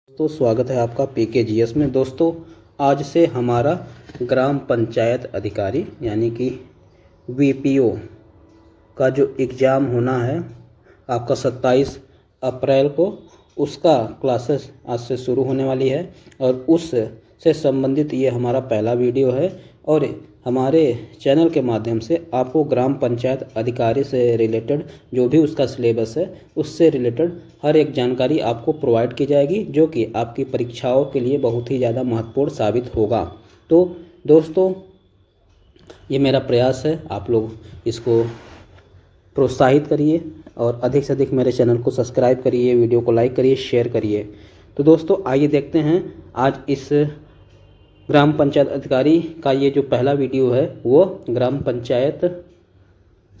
तो स्वागत है आपका पीकेजीएस में। दोस्तों, आज से हमारा ग्राम पंचायत अधिकारी यानी कि वीपीओ का जो एग्ज़ाम होना है आपका 27 अप्रैल को, उसका क्लासेस आज से शुरू होने वाली है और उससे संबंधित ये हमारा पहला वीडियो है। और हमारे चैनल के माध्यम से आपको ग्राम पंचायत अधिकारी से रिलेटेड जो भी उसका सिलेबस है उससे रिलेटेड हर एक जानकारी आपको प्रोवाइड की जाएगी, जो कि आपकी परीक्षाओं के लिए बहुत ही ज़्यादा महत्वपूर्ण साबित होगा। तो दोस्तों, ये मेरा प्रयास है, आप लोग इसको प्रोत्साहित करिए और अधिक से अधिक मेरे चैनल को सब्सक्राइब करिए, वीडियो को लाइक करिए, शेयर करिए। तो दोस्तों, आइए देखते हैं आज इस ग्राम पंचायत अधिकारी का ये जो पहला वीडियो है वो ग्राम पंचायत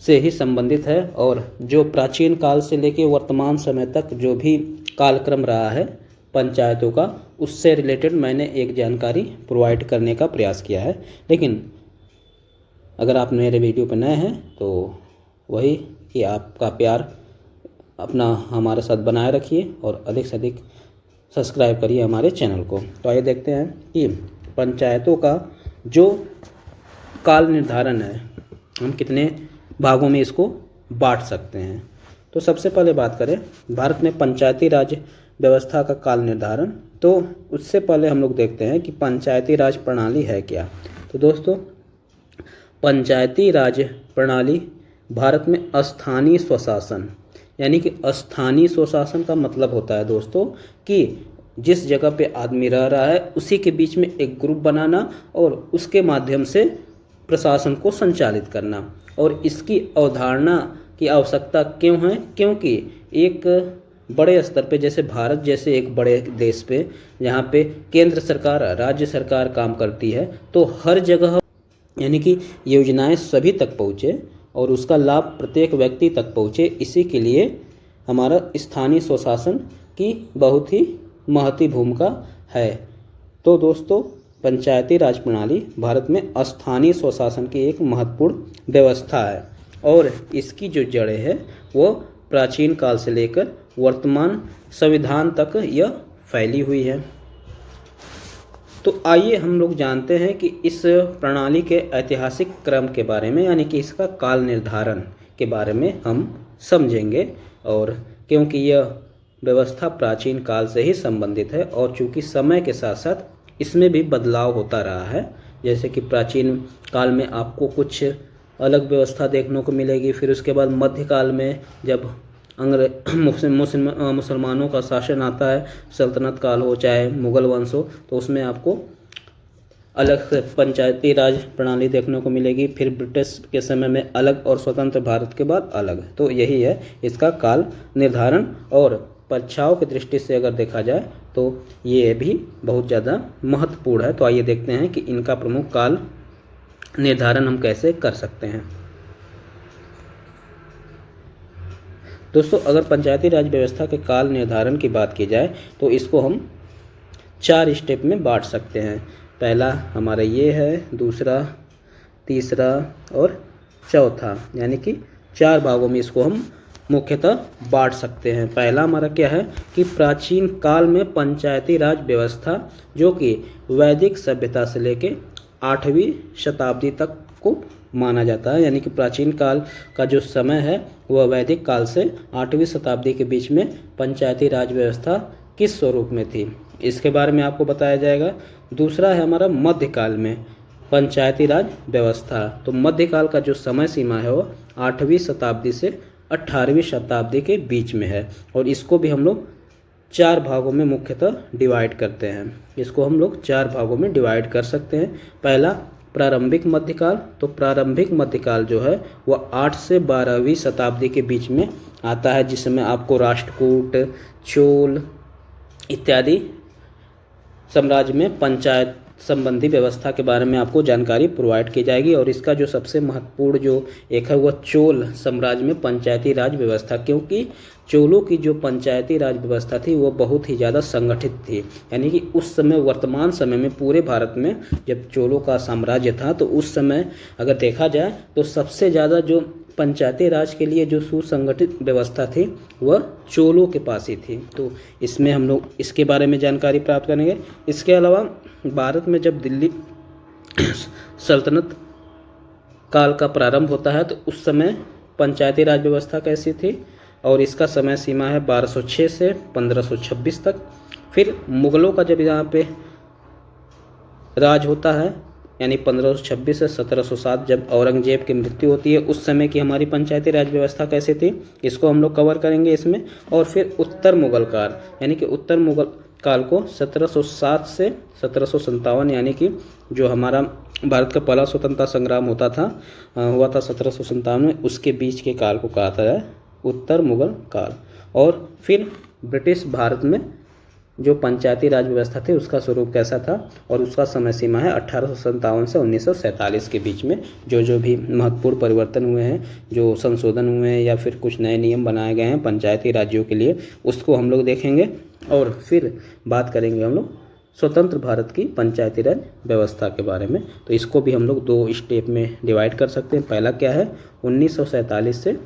से ही संबंधित है और जो प्राचीन काल से लेकर वर्तमान समय तक जो भी कालक्रम रहा है पंचायतों का, उससे रिलेटेड मैंने एक जानकारी प्रोवाइड करने का प्रयास किया है। लेकिन अगर आप मेरे वीडियो पर नए हैं तो वही कि आपका प्यार अपना हमारे साथ बनाए रखिए और अधिक से अधिक सब्सक्राइब करिए हमारे चैनल को। तो आइए देखते हैं कि पंचायतों का जो काल निर्धारण है हम कितने भागों में इसको बांट सकते हैं। तो सबसे पहले बात करें भारत में पंचायती राज व्यवस्था का काल निर्धारण, तो उससे पहले हम लोग देखते हैं कि पंचायती राज प्रणाली है क्या। तो दोस्तों, पंचायती राज प्रणाली भारत में स्थानीय स्वशासन यानी कि स्थानीय स्वशासन का मतलब होता है दोस्तों कि जिस जगह पे आदमी रह रहा है उसी के बीच में एक ग्रुप बनाना और उसके माध्यम से प्रशासन को संचालित करना। और इसकी अवधारणा की आवश्यकता क्यों है? क्योंकि एक बड़े स्तर पे, जैसे भारत जैसे एक बड़े देश पे जहाँ पे केंद्र सरकार राज्य सरकार काम करती है, तो हर जगह यानी कि योजनाएं सभी तक पहुँचे और उसका लाभ प्रत्येक व्यक्ति तक पहुँचे, इसी के लिए हमारा स्थानीय स्वशासन की बहुत ही महत्वपूर्ण भूमिका है। तो दोस्तों, पंचायती राज प्रणाली भारत में स्थानीय स्वशासन की एक महत्वपूर्ण व्यवस्था है और इसकी जो जड़ें हैं वो प्राचीन काल से लेकर वर्तमान संविधान तक यह फैली हुई है। तो आइए हम लोग जानते हैं कि इस प्रणाली के ऐतिहासिक क्रम के बारे में, यानी कि इसका काल निर्धारण के बारे में हम समझेंगे। और क्योंकि यह व्यवस्था प्राचीन काल से ही संबंधित है और चूंकि समय के साथ साथ इसमें भी बदलाव होता रहा है, जैसे कि प्राचीन काल में आपको कुछ अलग व्यवस्था देखने को मिलेगी, फिर उसके बाद मध्यकाल में जब मुसलमानों का शासन आता है, सल्तनत काल हो चाहे मुगल वंश हो, तो उसमें आपको अलग से पंचायती राज प्रणाली देखने को मिलेगी। फिर ब्रिटिश के समय में अलग और स्वतंत्र भारत के बाद अलग। तो यही है इसका काल निर्धारण और परीक्षाओं की दृष्टि से अगर देखा जाए तो ये भी बहुत ज़्यादा महत्वपूर्ण है। तो आइए देखते हैं कि इनका प्रमुख काल निर्धारण हम कैसे कर सकते हैं। दोस्तों, अगर पंचायती राज व्यवस्था के काल निर्धारण की बात की जाए तो इसको हम 4 स्टेप में बांट सकते हैं। पहला हमारा ये है, दूसरा, तीसरा और चौथा, यानी कि 4 भागों में इसको हम मुख्यतः बांट सकते हैं। पहला हमारा क्या है कि प्राचीन काल में पंचायती राज व्यवस्था, जो कि वैदिक सभ्यता से लेके 8वीं शताब्दी तक को माना जाता है, यानी कि प्राचीन काल का जो समय है वह वैदिक काल से 8वीं शताब्दी के बीच में पंचायती राज व्यवस्था किस स्वरूप में थी, इसके बारे में आपको बताया जाएगा। दूसरा है हमारा मध्यकाल में पंचायती राज व्यवस्था। तो मध्यकाल का जो समय सीमा है वो 8वीं शताब्दी से 18वीं शताब्दी के बीच में है और इसको भी हम लोग 4 भागों में मुख्यतः डिवाइड करते हैं। इसको हम लोग 4 भागों में डिवाइड कर सकते हैं। पहला प्रारंभिक मध्यकाल, तो प्रारंभिक मध्यकाल जो है वह 8 से 12वीं शताब्दी के बीच में आता है, जिसमें आपको राष्ट्रकूट, चोल इत्यादि साम्राज्य में पंचायत संबंधी व्यवस्था के बारे में आपको जानकारी प्रोवाइड की जाएगी। और इसका जो सबसे महत्वपूर्ण जो एक है वह चोल साम्राज्य में पंचायती राज व्यवस्था, क्योंकि चोलों की जो पंचायती राज व्यवस्था थी वो बहुत ही ज़्यादा संगठित थी। यानी कि उस समय, वर्तमान समय में पूरे भारत में जब चोलों का साम्राज्य था तो उस समय अगर देखा जाए तो सबसे ज़्यादा जो पंचायती राज के लिए जो सुसंगठित व्यवस्था थी वह चोलों के पास ही थी। तो इसमें हम लोग इसके बारे में जानकारी प्राप्त करेंगे। इसके अलावा भारत में जब दिल्ली सल्तनत काल का प्रारंभ होता है तो उस समय पंचायती राज व्यवस्था कैसी थी, और इसका समय सीमा है 1206 से 1526 तक। फिर मुगलों का जब यहाँ पे राज होता है यानी 1526 से 1707, जब औरंगजेब की मृत्यु होती है, उस समय की हमारी पंचायती राज व्यवस्था कैसी थी, इसको हम लोग कवर करेंगे इसमें। और फिर उत्तर मुगल काल यानी कि उत्तर मुगल काल को 1707 से 1757 यानी कि जो हमारा भारत का पहला स्वतंत्रता संग्राम हुआ था 1757 में, उसके बीच के काल को कहा था उत्तर मुगल काल। और फिर ब्रिटिश भारत में जो पंचायती राज व्यवस्था थी उसका स्वरूप कैसा था, और उसका समय सीमा है 1857 से 1947 के बीच में। जो भी महत्वपूर्ण परिवर्तन हुए हैं, जो संशोधन हुए हैं या फिर कुछ नए नियम बनाए गए हैं पंचायती राज्यों के लिए, उसको हम लोग देखेंगे। और फिर बात करेंगे हम लोग स्वतंत्र भारत की पंचायती राज व्यवस्था के बारे में। तो इसको भी हम लोग 2 स्टेप में डिवाइड कर सकते हैं। पहला क्या है, 1947 से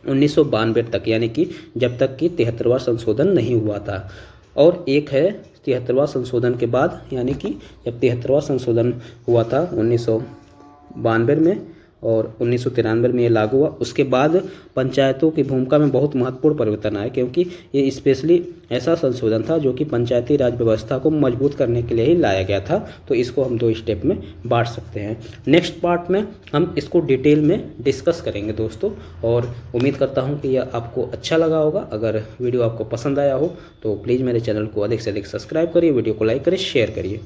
1992 तक, यानी कि जब तक कि 73वां संशोधन नहीं हुआ था। और एक है 73वां संशोधन के बाद, यानी कि जब 73वां संशोधन हुआ था 1992 में और 1993 में ये लागू हुआ, उसके बाद पंचायतों की भूमिका में बहुत महत्वपूर्ण परिवर्तन आए, क्योंकि ये स्पेशली ऐसा संशोधन था जो कि पंचायती राज व्यवस्था को मजबूत करने के लिए ही लाया गया था। तो इसको हम 2 स्टेप में बांट सकते हैं। नेक्स्ट पार्ट में हम इसको डिटेल में डिस्कस करेंगे दोस्तों, और उम्मीद करता हूँ कि यह आपको अच्छा लगा होगा। अगर वीडियो आपको पसंद आया हो तो प्लीज़ मेरे चैनल को अधिक से अधिक सब्सक्राइब करिए, वीडियो को लाइक करिए, शेयर करिए।